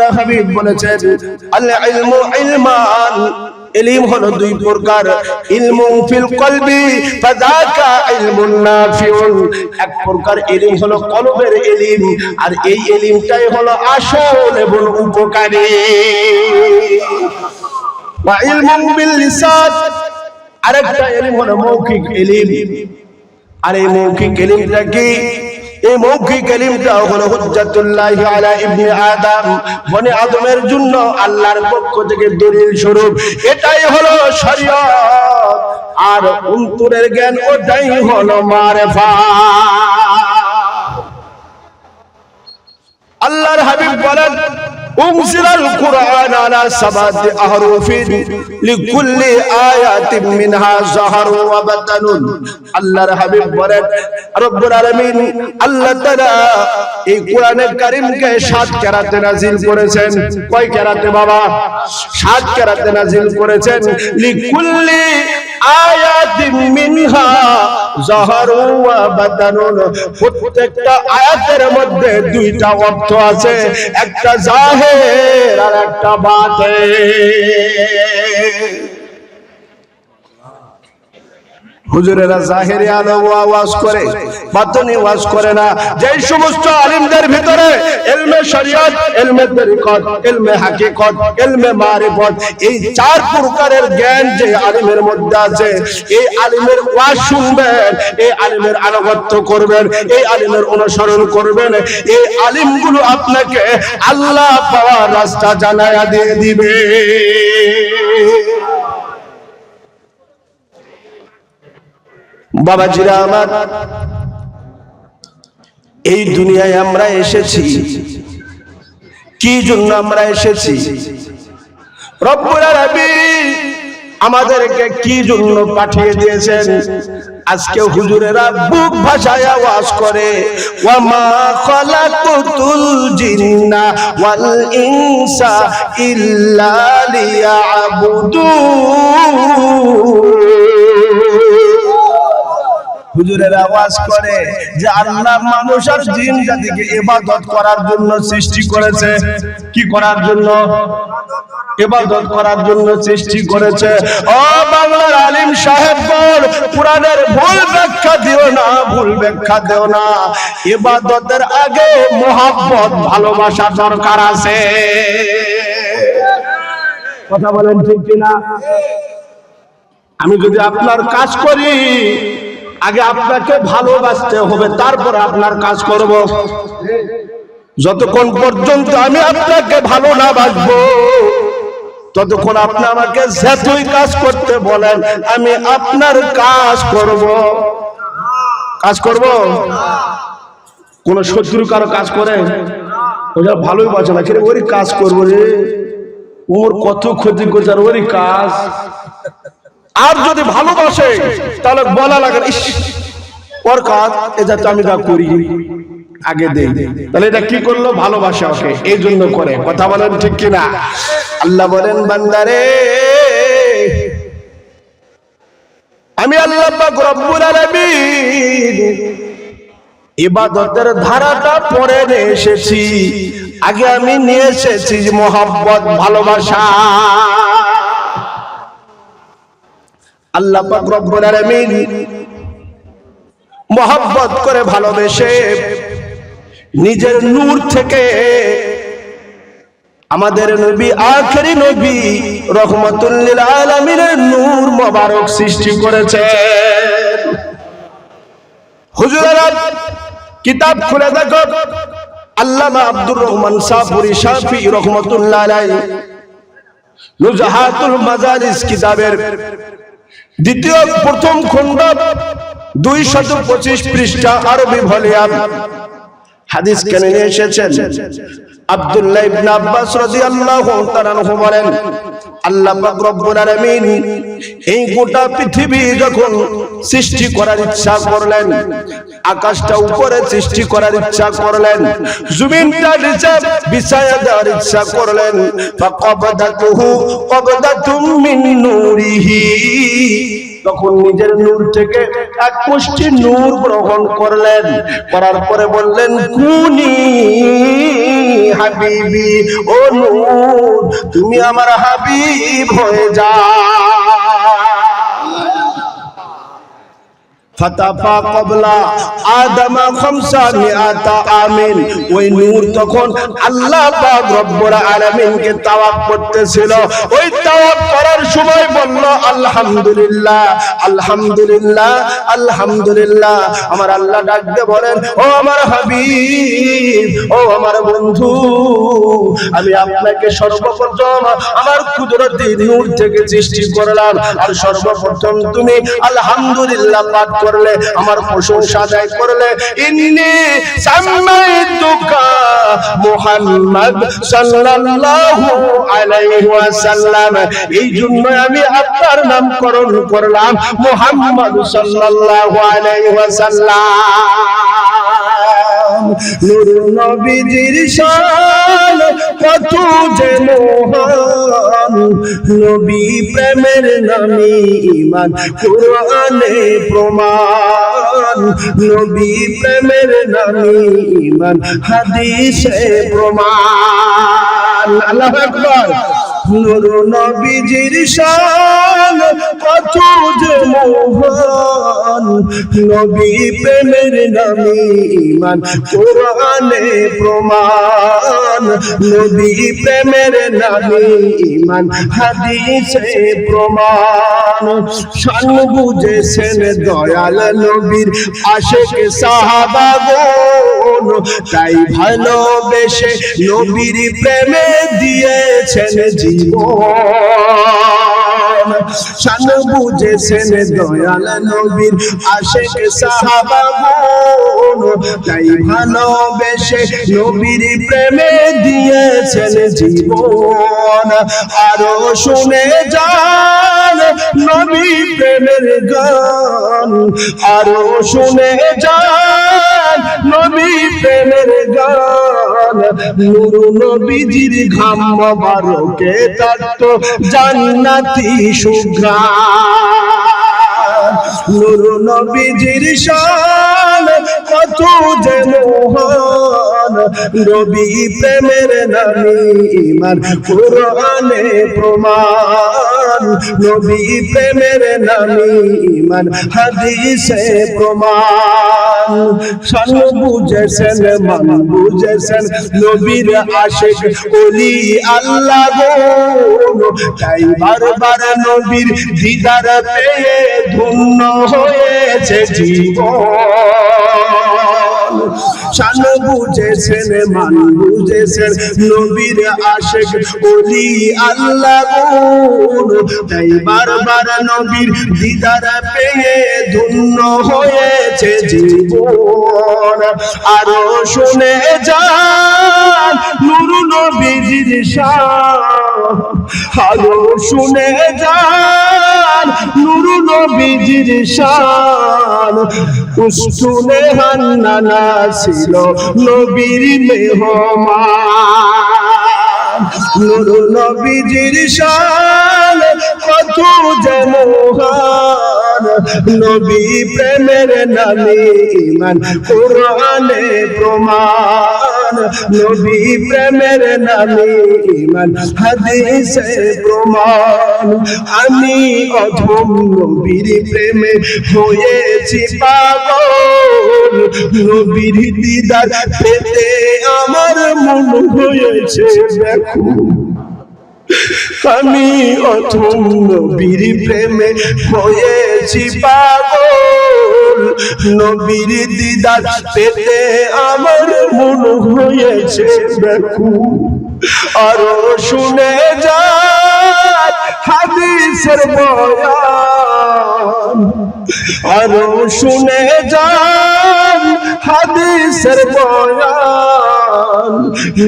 আল্লাহর হাবিব বলেছেন আল ইলমু ইলমান, ইলম হলো দুই প্রকার, ইলমু ফিল কলবি ফাযাকা ইলমুন নাফিউন, এক প্রকার ইলম হলো কলবের ইলম, আর এই ইলমটাই হলো আসল এবং উপকারী। ওয়া ইলমু বিল লিসান, আরেকটা ইলম হলো মৌখিক ইলম। আর এই মৌখিক ইলমটা কি? এই মৌখিক ইলমটা হলো হুজ্জাতুল্লাহি আলা ইবনে আদম, বনি আদমের জন্য আল্লাহর পক্ষ থেকে দলিল স্বরূপ। এটাই হলো শরীয়ত। আর অন্তরের জ্ঞান ওটাই হলো মারিফাত। আল্লাহর হাবিব বলেন উনজিলাল কুরআন আলা সাবাতি আহরুফিন লিকুল্লি আয়াতিন মিনহা যাহারু ওয়া বাতানুন। আল্লাহর হাবিব বলেন রব্বুল আলামিন আল্লাহ তাআলা এই কোরআনে কারীমকে 7 কেরাতে নাযিল করেছেন। কয় কেরাতে বাবা? 7 কেরাতে নাযিল করেছেন। লিকুল্লি আয়াতিন মিনহা যাহারু ওয়া বাতানুন, প্রত্যেকটা আয়াতের মধ্যে দুইটা অর্থ আছে, একটা জাহির আর একটা বাতিন। হুজুরেরা জাহিরি আলো ওয়াজ করে, বাতিনি ওয়াজ করে না। যেই সমস্ত আলিমদের ভিতরে ইলমে শরীয়ত, ইলমে তরিকত, ইলমে হাকিকত, ইলমে মারিফত, এই 4 প্রকারের জ্ঞান যে আলিমের মধ্যে আছে, এই আলিমের ওয়াজ শুনবেন, এই আলিমের আনুগত্য করবেন, এই আলিমের অনুসরণ করবেন, এই আলিমগুলো আপনাকে আল্লাহ পাওয়ার রাস্তা জানায়া দিয়ে দিবে। বাবাজিরা আমার, এই দুনিয়ায় আমরা এসেছি কি জন্য? আমরা এসেছি রব্বুল আলামিন আমাদেরকে কি জন্য পাঠিয়ে দিয়েছেন? আজকে হুজুরেরা বুক ভাষায় ওয়াজ করে ওয়া মা খালাকুতুল জিন্না ওয়াল ইনসা ইল্লা লিয়াবুদুন। হুজুরের আওয়াজ করে যে আল্লাহ মানুষ আর জিন জাতিকে ইবাদত করার জন্য সৃষ্টি করেছে। কি করার জন্য? ইবাদত করার জন্য সৃষ্টি করেছে। ও বাংলার আলিম সাহেবগণ, কোরআনের ভুল ব্যাখ্যা দিও না, ভুল ব্যাখ্যা দিও না। ইবাদতের আগে মোহাব্বত, ভালোবাসা দরকার আছে। কথা বলেন ঠিক কিনা? আমি যদি আপনার কাজ করি, আগে আপনাকে ভালোবাসতে হবে, তারপরে আপনার কাজ করব। যতক্ষণ পর্যন্ত আমি আপনাকে ভালো না বাসবো, ততক্ষণ আপনি আমাকে যতই কাজ করতে বলেন আমি আপনার কাজ করব। কাজ করব? কোন শত্রু কারো কাজ করে? ওটা ভালোই বাঁচে না, ওর কাজ করবো রে, ওর কত ক্ষতি করছে, আর ওরই কাজ। আর যদি ভালোবাসে তাহলে বলা লাগে ওর কাজ, এটা তো আমি তা করি, আগে দেই। তাহলে এটা কি করলো? ভালোবাসা ওকে, এই জন্য করে। কথা বলেন ঠিক কিনা? আল্লাহ বলেন বান্দারে, আমি আল্লাহ পাক রব্বুল আলামিন ইবাদতের ধারাটা পরে নিয়ে এসেছি, আগে আমি নিয়ে এসেছি মোহাব্বত, ভালোবাসা। আল্লাহ পাক রব্বুল আলামিন মোহাব্বত করে ভালোবেসে নিজের নূর থেকে আমাদের নবী, আখেরি নবী রহমাতুল লিল আলামিনের নূর মোবারক সৃষ্টি করেছে। হুজুরেরা কিতাব খুলে দেখো, আল্লামা আব্দুর রহমান সাপুরি শাফি রহমাতুল্লাহ আলাইহি নুজহাতুল মাজালিস কিতাবের প্রথম খণ্ড 225 পৃষ্ঠা, আরবি ভলিউম। হাদিস কেন নিয়ে এসেছেন? আব্দুল্লাহ ইবনে আব্বাস রাদিয়াল্লাহু তাআলা আনহু বলেন, আল্লাহ পাক রব্বুল আলামিন এই গোটা পৃথিবী যখন সৃষ্টি করার ইচ্ছা করলেন, আকাশটা উপরে সৃষ্টি করার ইচ্ছা করলেন, জমিনটা নিচে বিছায়া দেওয়ার ইচ্ছা করলেন, ফাকাবদাতুহু কবদাতুম মিন নূরিহি, তখন নিজের নূর থেকে এক মুষ্টি নূর গ্রহণ করলেন, করার পরে বললেন কুনি হাবিবি, ও নূর তুমি আমার হাবিব হয়ে যাও। ফাতাফা ক্বাবলা আদমা 500 আমিন। ওই নূর তখন আল্লাহ পাক রব্বুল আলামিনকে তাওয়াফ করতেছিল। ওই তাওয়াফ করার সময় বলল আলহামদুলিল্লাহ আলহামদুলিল্লাহ আলহামদুলিল্লাহ। আমার আল্লাহ ডাক দিয়ে বলেন, ও আমার হাবিব, ও আমার বন্ধু, আমি আপনাকে সর্বপ্রথম আমার কুদরতি নূর থেকে সৃষ্টি করলাম, আর সর্বপ্রথম তুমি আলহামদুলিল্লাহ পাঠ করলে, আমার প্রশংসা আদায় করলে। ইন্নী সামাইতুকা মুহাম্মদ সাল্লাল্লাহু আলাইহি ওয়াসাল্লাম, এই জন্য আমি আপনার নামকরণ করলাম মুহাম্মদ সাল্লাল্লাহু আলাইহি ওয়াসাল্লাম। নূর নবীজির শান কত যে মহান, নবী প্রেমের নামে ঈমান কুরআনে প্রমাণ, নবী প্রেমের নামে ঈমান হাদিসে প্রমাণ। আল্লাহু আকবার। নূর নবীজির শান কত যে মহান, নবী প্রেমের নামে ঈমান কুরআনে প্রমাণ, নবী প্রেমের নামে ঈমান হাদিসে প্রমাণ। শান বুঝেছেন দয়াল নবীর আশিক সাহাবাগণ, তাই ভালোবেসে নবীর প্রেমে দিয়েছেন জীবন। শান বুঝেছেন দয়াল নবীর আশিক সাহাবাগণ, তাই ভালোবেসে নবীর প্রেমে দিয়েছেন জীবন। আরো শুনে যান নবী প্রেমের গান, আরো শুনে যান নবী প্রেমের গান। নূর নবীজির ঘাম মোবারকে তারতো জান্নাতি সুঘ্রাণ। নূর নবীজির শান কত যে মহান, নবী প্রেমের নামে ঈমান কুরআনে প্রমাণ, নবী প্রেমের নামে ঈমান হাদিসে প্রমাণ। শান বুঝেছেন মান বুঝেছেন নবীর আশিক ওলি আল্লাহ গো, তাই বারবার নবীর দিদার পেয়ে ধন্য হয়েছে জীবন। শান বুঝেছেন মান বুঝেছেন নবীর আশিক ওলি আল্লাহ গো, তাই বারবার নবীর দিদার পেয়ে ধন্য হয়েছে জীবন। আরো শুনে যান নূর নবীজির শান, আরো শুনে যান নূর নবীজির শান। উস্তুনে হান্নানা ছিল নবীর মেহমান, নূর নবীজির শান কত যে মহান, নবী প্রেমের নামে ঈমান কুরআনে প্রমাণ, নবী প্রেমের নামে ঈমান হাদিসে প্রমাণ। আমি অধম নবীর প্রেমে হয়েছি পাগল, নবীর দিদার পেতে আমার মন হয়েছে ব্যাকুল। আমি অথম নবীর প্রেমে হয়েছি পাগল, নবীর দিদার পেতে আমার মন হয়েছে ব্যাকুল। আরো শুনে যান হাদিসের বয়ান, আরো শুনে যান হাদিসের বয়ান।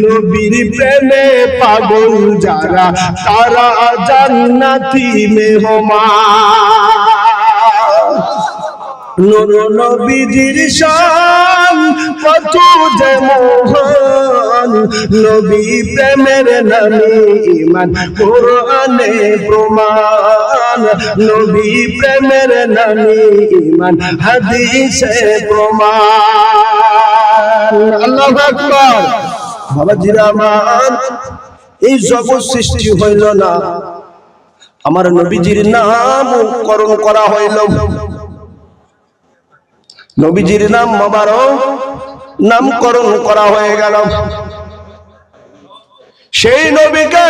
নবীর প্রেমে পাগল যারা তারা জান্নাতি মেহমান। নূর নবীজির শান কত যে মহান, নবী প্রেমের নামে ঈমান কোরআনে প্রমাণ, নবী প্রেমের নামে ঈমান হাদিসে প্রমাণ। আল্লাহু আকবার। বাবাজিরা আমার, এই জগৎ সৃষ্টি হইল না, আমার নবীজির নামকরণ করা হইল। নবীজির নাম মোবারক নামকরণ করা হয়ে গেল। সেই নবীকে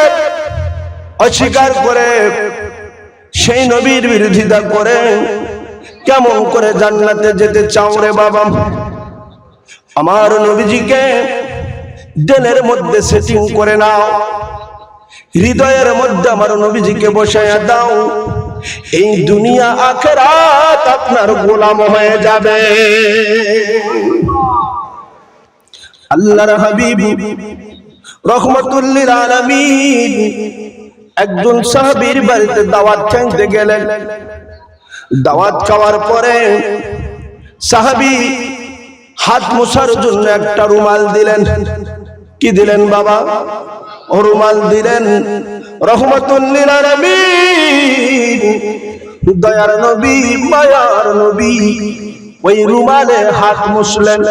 অস্বীকার করে, সেই নবীর বিরোধিতা করে কেমন করে জান্নাতে যেতে চাও রে বাবা? আমার নবীজিকে দিলের মধ্যে সেটিং করে নাও, হৃদয়ের মধ্যে আমার নবীজিকে বসাইয়া দাও। এই দুনিয়া আখিরাত আপনার গোলাম হয়ে যাবে। আল্লাহর হাবিব রহমাতুল লিল আলামিন একজন সাহাবীর বাড়িতে দাওয়াত খাইতে গেলেন। দাওয়াত খাওয়ার পরে সাহাবী হাত মোছার জন্য একটা রুমাল দিলেন। কি দিলেন বাবা? রুমাল দিলেন। রহমাতুল লিল আলামিন দয়ার নবী, মায়ার নবী ওই রুমালে হাত মুছলেন।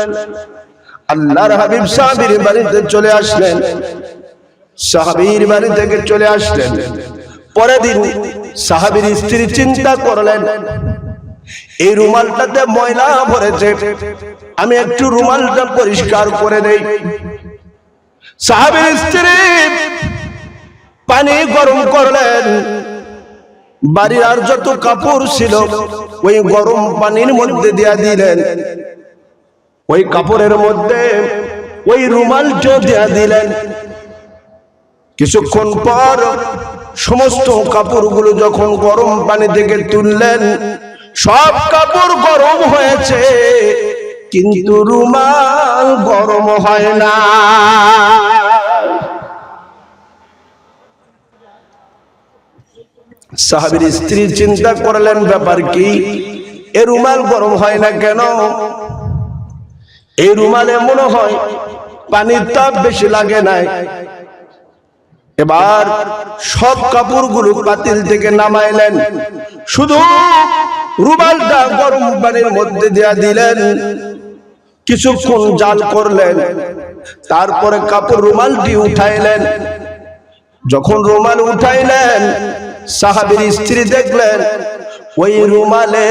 আল্লাহর হাবিব সাহাবীর বাড়িতে চলে আসলেন। সাহাবীর বাড়ি থেকে চলে আসলেন। পরের দিন সাহাবীর স্ত্রী চিন্তা করলেন, এই রুমালটাতে ময়লা ভরেছে, আমি একটু রুমালটা পরিষ্কার করে দেই। সাহাবীর স্ত্রী পানি গরম করলেন, বাড়ির আর যত কাপড় ছিল ওই গরম পানির মধ্যে দিয়া দিলেন। ওই কাপড়ের মধ্যে ওই রুমালটা দিয়া দিলেন। কিছুক্ষণ পর সমস্ত কাপড়গুলো যখন গরম পানি থেকে তুললেন, সব কাপড় গরম হয়েছে, কিন্তু রুমাল গরম হয় না। সাহাবীর স্ত্রী চিন্তা করলেন, ব্যাপার কি? এই রুমাল গরম হয় না কেন? এই রুমালে মনে হয় পানির তাপ বেশি লাগে নাই। এবার সব কাপড়গুলো পাতিল থেকে নামাইলেন, শুধু রুমালটা গরম পানির মধ্যে দেয়া দিলেন। কিছুক্ষণ জাল করলেন, তারপরে কাপড় রুমালটি উঠাইলেন। যখন রুমাল উঠাইলেন, সাহাবীর স্ত্রী দেখলেন ওই রুমালে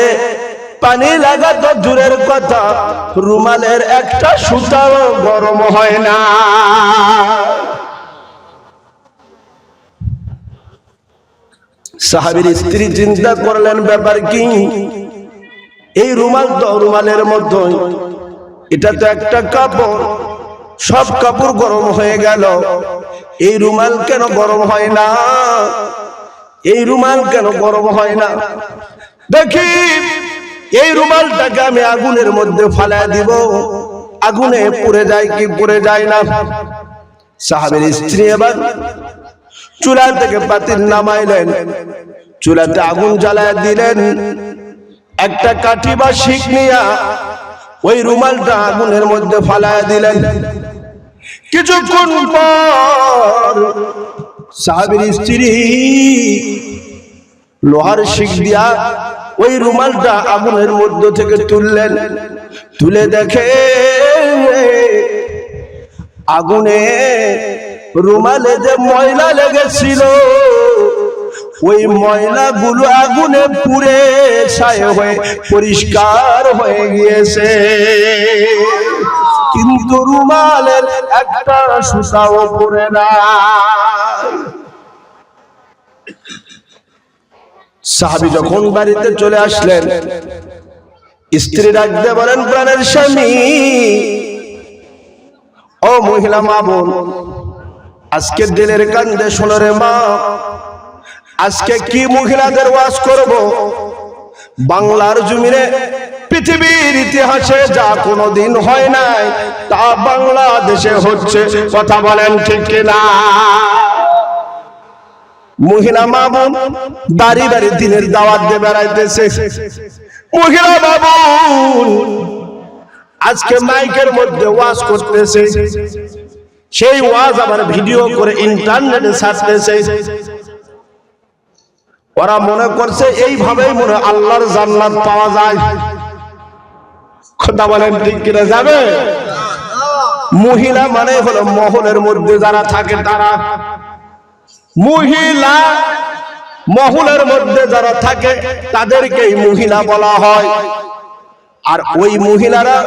পানি লাগা তো দূরের কথা, রুমালের একটা সুতাও গরম হয় না। সাহাবীর স্ত্রী চিন্তা করলেন, ব্যাপার কি? এই রুমাল তো রুমালের মধ্যে, এটা তো একটা কাপড়, সব কাপড় গরম হয়ে গেল, এই রুমাল কেন গরম হয় না? এই রুমাল কেন গরম হয় না? দেখি এই রুমালটাকে আমি আগুনের মধ্যে ফালায় দিব, আগুনে পুড়ে যায় কি পুড়ে যায় না? সাহাবীর স্ত্রী এবার চুলা থেকে পাতিল নামাইলেন, চুলাতে আগুন জ্বালায় দিলেন। একটা কাঠি বা শিক নিয়া ওই রুমালটা আগুনের মধ্যে ফালায় দিলেন। কিছুক্ষণ পর সাহাবীর স্ত্রী লোহার শিক দিয়া ওই রুমালটা আগুনের মধ্য থেকে তুললেন। তুলে দেখে আগুনে রুমালে যে ময়লা লেগেছিল, ওই ময়লাগুলো আগুনে পুড়ে ছাই হয়ে পরিষ্কার হয়ে গিয়েছে, কিন্তু রুমালের একটা সুতাও পড়ে না। সাহাবী যখন বাড়িতে চলে আসলেন, স্ত্রী ডাকতে বলেন, প্রাণের স্বামী, ও মহিলা মা বোন, আজকে দিলের কান্দে শোনো রে মা, আজকে কি মহিলাদের ওয়াজ করব? বাংলার জমিনে পৃথিবীর ইতিহাসে যা কোনোদিন হয় নাই তা বাংলাদেশে হচ্ছে। কথা বলেন ঠিক কিনা? মহিলা মা বোন বাড়ি বাড়ি দিনের দাওয়াত দিয়ে বেড়াইতেছে। মহিলা বাবু আজকে মাইকের মধ্যে ওয়াজ করতেছে, সেই ওয়াজ আবার ভিডিও করে ইন্টারনেটে ছাড়তেছে। ওরা মনে করছে এইভাবেই মনে আল্লাহর জান্নাত পাওয়া যায়। কথা বলেন ঠিক কিনা? যাবে? মহিলা মানে হলো মহলের মধ্যে যারা থাকে তারা মহিলা, মহলের মধ্যে যারা থাকে তাদেরকেই মহিলা বলা হয়। আর ওই মহিলারা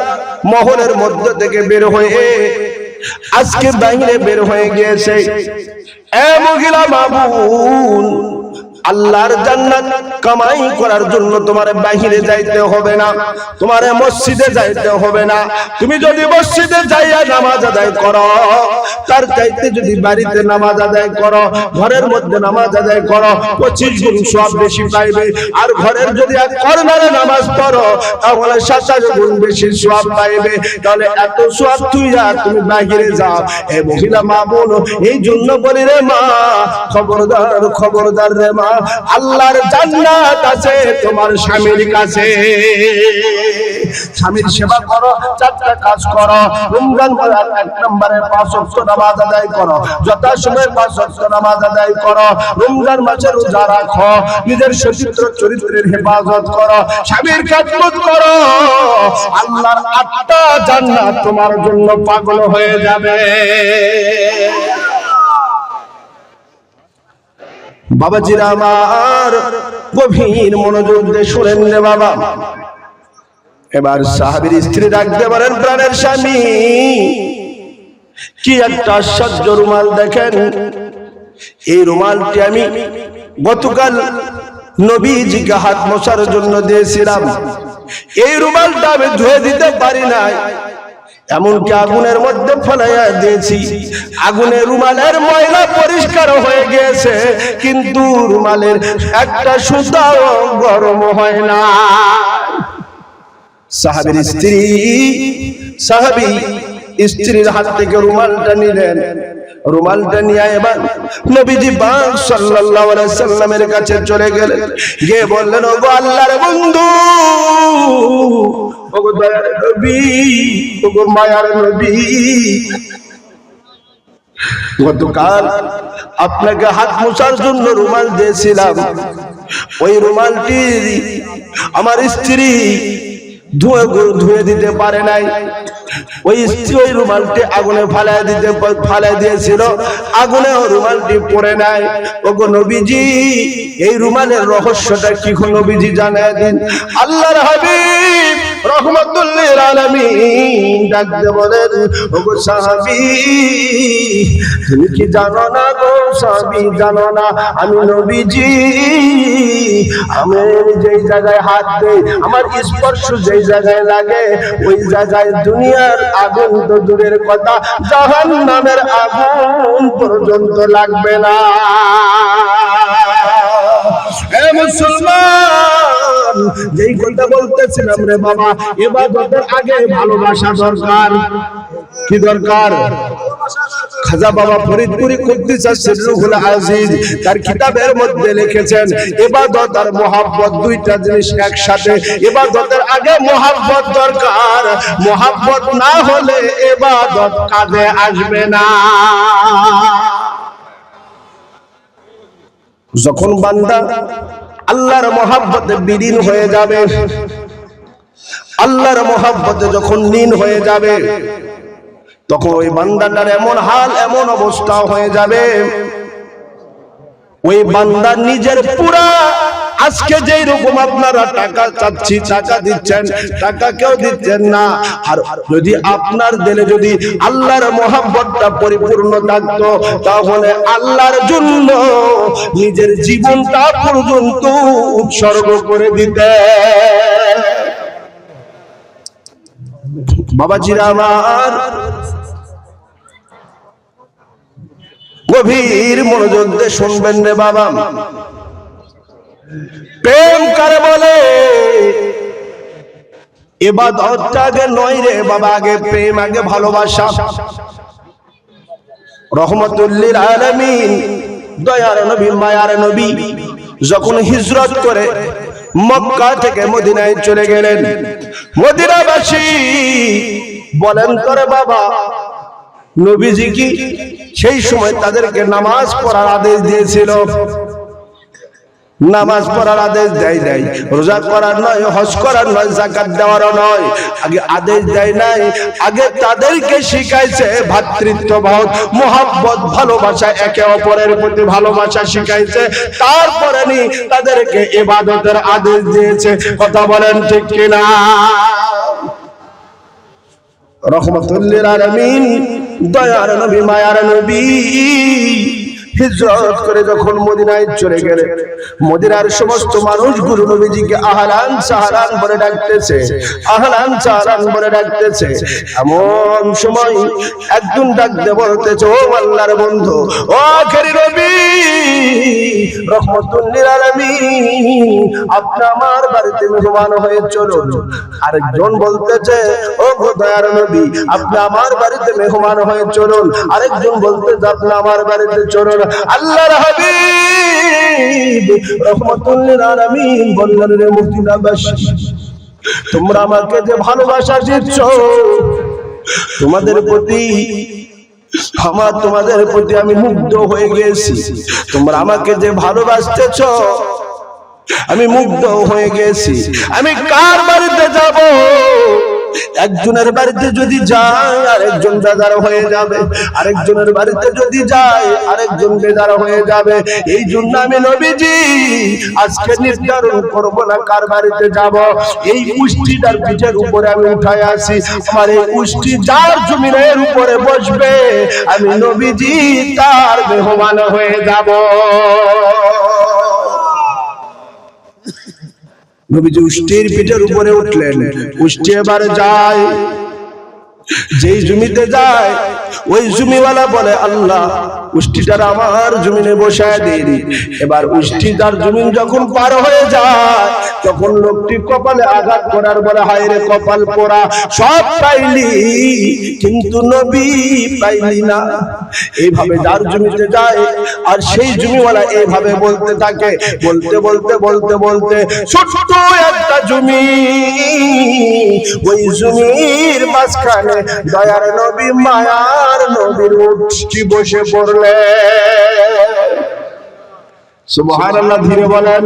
মহলের মধ্যে থেকে বের হয়ে আজকে বাইরে বের হয়ে গিয়েছে। এ মহিলা মাবুন, আল্লাহর জান্নাত কামাই করার জন্য তোমার বাইরে যাইতে হবে না, তোমার মসজিদে যাইতে হবে না। তুমি যদি মসজিদে যাইয়া নামাজ আদায় করো, তার চাইতে যদি বাড়িতে নামাজ আদায় করো, ঘরের মধ্যে নামাজ আদায় করো, 25 গুণ সওয়াব বেশি পাইবে। আর ঘরের যদি এক কর্নারে নামাজ পড়ো, তাহলে 27 গুণ বেশি সওয়াব পাইবে। তাহলে এত সওয়াব তুমি বাইরে যাও। এই মহিলা মা বোন, এই জন্য বলি রে মা, খবরদার খবরদার রে মা, আল্লাহর জান্নাত আছে তোমার স্বামীর কাছে। স্বামীর সেবা করো, 4টা কাজ করো। রমজান মাসের 1 নম্বরে 5 ওয়াক্ত নামাজ আদায় করো, যথাসময়ে 5 ওয়াক্ত নামাজ আদায় করো। রমজান মাসে রোজা রাখো, নিজের চরিত্রের হেফাজত করো, স্বামীর খেদমত করো। আল্লাহর 8টা জান্নাত তোমার জন্য পাগল হয়ে যাবে। বাবাজিরা আমার, গভীর মনোযোগ দিয়ে শুনেন রে বাবা। এবার সাহাবীর স্ত্রী ডাকতে পারেন, প্রাণের স্বামী, কি একটা আশ্চর্য রুমাল দেখেন। এই রুমালটি আমি গতকাল নবীজিকে হাত মোছার জন্য দিয়েছিলাম। এই রুমালটা আমি ধুয়ে দিতে পারি নাই, এমনকি আগুনের মধ্যে ফেলাইয়া দিয়েছি। আগুনে রুমালের ময়লা পরিষ্কার হয়ে গিয়েছে, কিন্তু রুমালের একটা সুতাও গরম হয় না। সাহাবীর স্ত্রী, সাহাবী স্ত্রীর হাত থেকে রুমালটা নিলেন। রুমালটা নিয়ে এবার নবীজি পাক সাল্লাল্লাহু আলাইহি সাল্লামের কাছে চলে গেলেন, গিয়ে বললেন, ওগো আল্লাহর বন্ধু, ওগো দয়ার নবী, ওগো মায়ার নবী, গতকাল আপনাকে হাত মোছার জন্য রুমাল দিয়েছিলাম। ওই রুমালটি আমার স্ত্রী ধুয়ে দিতে পারে নাই। ওই স্ত্রী ওই রুমালটি আগুনে ফালাই দিয়েছিল, আগুনে রুমালটি পড়ে নাই। ওগো নবীজি, এই রুমালের রহস্যটা কি নবীজি জানায় দিন। আল্লাহর হাবিব রহমাতুল লিল আলামিন ডাকতে বলেন, ওগো সাহাবী, তুমি কি জানো না গো সাহাবী, জানো না আমি নবীজি, আমি যেই জায়গায় হাত দেই, আমার স্পর্শ যেই জায়গায় লাগে, ওই জায়গায় দুনিয়ার আগুন তো দূরের কথা, জাহান্নামের আগুন পর্যন্ত লাগবে না। হে মুসলমান, যেই কথা বলতেছিলাম রে বাবা, ইবাদতের আগে ভালোবাসা দরকার। কি দরকার? খাজা বাবা ফরিদপুরি কুদ্দিসাস সিররুল আজিজ তার কিতাবের মধ্যে লিখেছেন, ইবাদত আর মুহাব্বত দুইটা জিনিস একসাথে। ইবাদতের আগে মুহাব্বত দরকার, মুহাব্বত না হলে ইবাদত কাজে আসবে না। যখন বান্দা আল্লাহর মুহাব্বতে বিলীন হয়ে যাবে, আল্লাহর মুহাব্বতে যখন লীন হয়ে যাবে, তখন ওই বান্দাটার এমন হাল, এমন অবস্থা হয়ে যাবে, ওই বান্দা নিজের পুরা, আজকে যেই রকম আপনারা টাকা চাচ্ছি, টাকা দিচ্ছেন, টাকা কেউ দিচ্ছেন না। আর যদি আপনার দিলে যদি আল্লাহর মহব্বতটা পরিপূর্ণ থাকতো, তাহলে আল্লাহর জন্য নিজের জীবনটা পর্যন্ত উৎসর্গ করে দিতে। বাবাজিরা আমার, গভীর মনোযোগ দিয়ে শুনবেন রে বাবা। প্রেম কারে বলে? ইবাদতটা আগে নয় রে বাবা, আগে প্রেম, আগে ভালোবাসা। রহমাতুল লিল আলামিন, দয়ার নবী, মায়ার নবী যখন হিজরত করে মক্কা থেকে মদিনায় চলে গেলেন। মদিনাবাসী বলেন করে বাবা, নবীজি কি সেই সময় তাদেরকে নামাজ পড়ার আদেশ দিয়েছিল? নামাজ পড়ার আদেশ দেয় নাই, রোজা করার নয়, হজ করার নয়, যাকাত দেওয়ারও নয়, আগে আদেশ দেয় নাই। আগে তাদেরকে শিখাইছে ভ্রাতৃত্ববোধ, মহব্বত, ভালোবাসা, একে অপরের প্রতি ভালোবাসা শিখাইছে। তারপরে নি তাদেরকে ইবাদতের আদেশ দিয়েছে। কথা বলেন ঠিক কিনা? রহমাতুল লিল আলামিন, দয়ার নবী, মায়ার নবী হিজরত করে যখন মদিনায় চলে গেলেন, মদিনার সমস্ত মানুষগুলো নবীজিকে আহলান সাহলান বলে ডাকতেছে, আহলান সাহলান বলে ডাকতেছে। এমন সময় একজন ডাকতে বলতেছে, ও আল্লাহর বন্ধু, ও আখেরি নবী রহমাতুল লিল আলামিন, আপনি আমার বাড়িতে মেহমান হয়ে চলুন। আরেকজন বলতেছে, ও দয়ার নবী, আপনি আমার বাড়িতে মেহমান হয়ে চলুন। আরেকজন বলতেছে, আপনি আমার বাড়িতে চলুন। আল্লাহর হাবিব রহমাতুল লিল আলামিন বললেন, রে মদিনাবাসী, তোমরা আমাকে যে ভালোবাসা দিচ্ছ, তোমাদের প্রতি আমি মুগ্ধ হয়ে গেছি। তোমরা আমাকে যে ভালোবাসতেছ, আমি মুগ্ধ হয়ে গেছি। আমি কার বাড়িতে যাব? একজনের বাড়িতে যদি যায় আরেকজন বেজার হয়ে যাবে, আরেকজনের বাড়িতে যদি যায় আরেকজন বেজার হয়ে যাবে। এই জন্য আমি নবীজি আজকে নির্ধারণ করব না কার বাড়িতে যাব। এই উষ্টিটার পিঠের উপরে আমি উঠায় আসি, আমার এই উষ্টি যার জমিনের উপরে বসবে, আমি নবীজি তার মেহমান হয়ে যাব। নবীজি উষ্টির পিঠের উপরে উঠলেন। উষ্টি এবার যায়, যেই জমিতে যায় ওই জমিওয়ালা বলে, আল্লাহ উষ্টিটার আমার জমিনে বসায় দিন। এবার উষ্টি তার জমিন যখন পার হয়ে যায়, তখন লোকটি কপালে আঘাত করার বলে, হায় রে কপাল পোড়া, সব পাইলি কিন্তু নবী পাইলি না। এইভাবে যার জমিতে যায় আর সেই জমিওয়ালা এইভাবে বলতে থাকে, বলতে বলতে বলতে বলতে ছোট্ট একটা জমি, ওই জমির মাঝখানে দয়ার নবী, মায়ার নবীর উষ্টি বসে পড়লে। সুবহানাল্লাহ, ধীরে বলেন।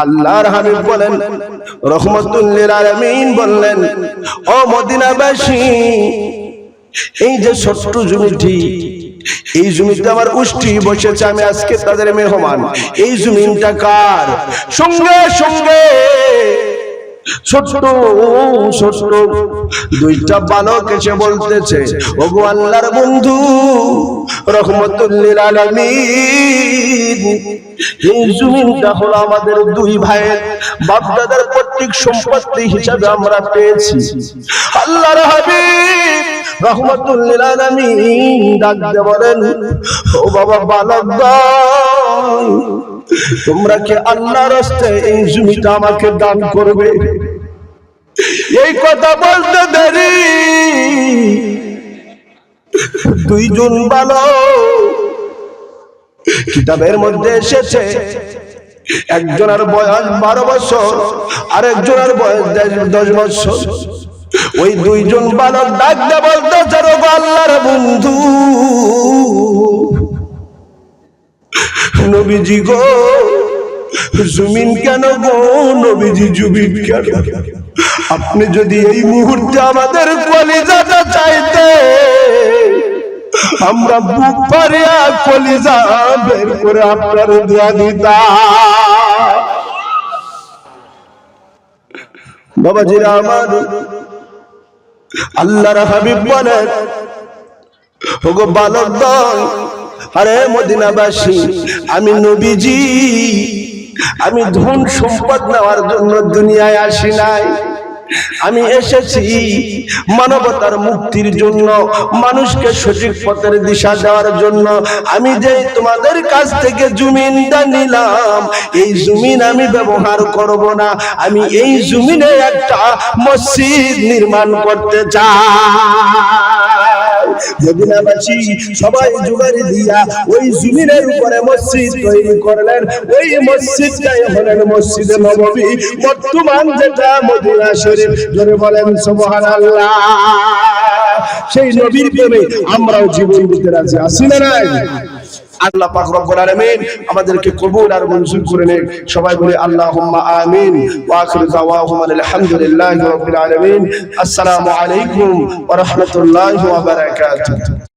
আল্লাহর হাবিব বলেন, রহমাতুল লিল আলামিন বললেন, ও মদিনাবাসী, এই যে ছোট্ট জমিটি, এই জমিতে আমার উষ্টি বসেছে, আমি আজকে তাদের মেহমান। এই জমিনটা কার? সঙ্গে সঙ্গে ছোট্ট ছোট্ট দুইটা বালক এসে বলতেছে, ওগো আল্লাহর বন্ধু রহমাতুল লিল আলামিন, এই জমিনটা হলো আমাদের দুই ভাইয়ের বাপদাদার পৈতৃক সম্পত্তি হিসাবে আমরা পেয়েছি। আল্লাহর হাবিব রহমাতুল লিল আলামিন ডাক দিয়ে বলেন, ও বাবা বালকগণ, তোমরা কি আল্লাহর রাস্তায় এই জমিটা আমাকে দান করবে? এই কথা বলতে দেরি দুইজন বালক কিতাবের মধ্যে এসেছে, একজনের বয়স 12 বছর আর একজনের বয়স 10 বছর। ওই দুইজন বালক ডাক দিয়ে বলতেছে, ওগো আল্লাহর বন্ধু নবীজি গো, জমিন কেন গো নবীজি, জমিন কেন? আপনি যদি এই মুহূর্তে আমাদের কলিজাটা চাইতে, আমরা বুক ভরিয়া কলিজা বের করে আপনার দিয়া দিতাম। বাবাজিরা আমার, আল্লাহর হাবিব বলেন, ওগো বালকগণ, আরে মদিনাবাসী, আমি নবীজি, আমি ধন সম্পদ নেওয়ার জন্য দুনিয়ায় আসি নাই। আমি এসেছি মানবতার মুক্তির জন্য, মানুষকে সঠিক পথের দিশা দেওয়ার জন্য। আমি যে তোমাদের কাছ থেকে জমিনটা নিলাম, এই জমিন আমি ব্যবহার করব না, আমি এই জমিনে একটা মসজিদ নির্মাণ করতে চাই। মদিনাবাসী সবাই জোগাড় দিয়া ওই জমিনের উপরে মসজিদ তৈরি করলেন। ওই মসজিদটাই হলেন মসজিদে নববী, বর্তমান যেটা মদিনা শরীফ। জোরে বলেন সুবহানাল্লাহ। সেই নবীর প্রেমে আমরাও জীবন দিতে রাজি আছি না নাই? আল্লাহ পাক রব্বুল আলামিন আমাদেরকে কবুল আর মঞ্জুর করে নেন। সবাই বলি আল্লাহুম্মা আমিন। ওয়া আখিরু দাওয়াহুম আলহামদুলিল্লাহি রাব্বিল আলামিন। আসসালামু আলাইকুম ওয়া রাহমাতুল্লাহি ওয়া বারাকাতুহু।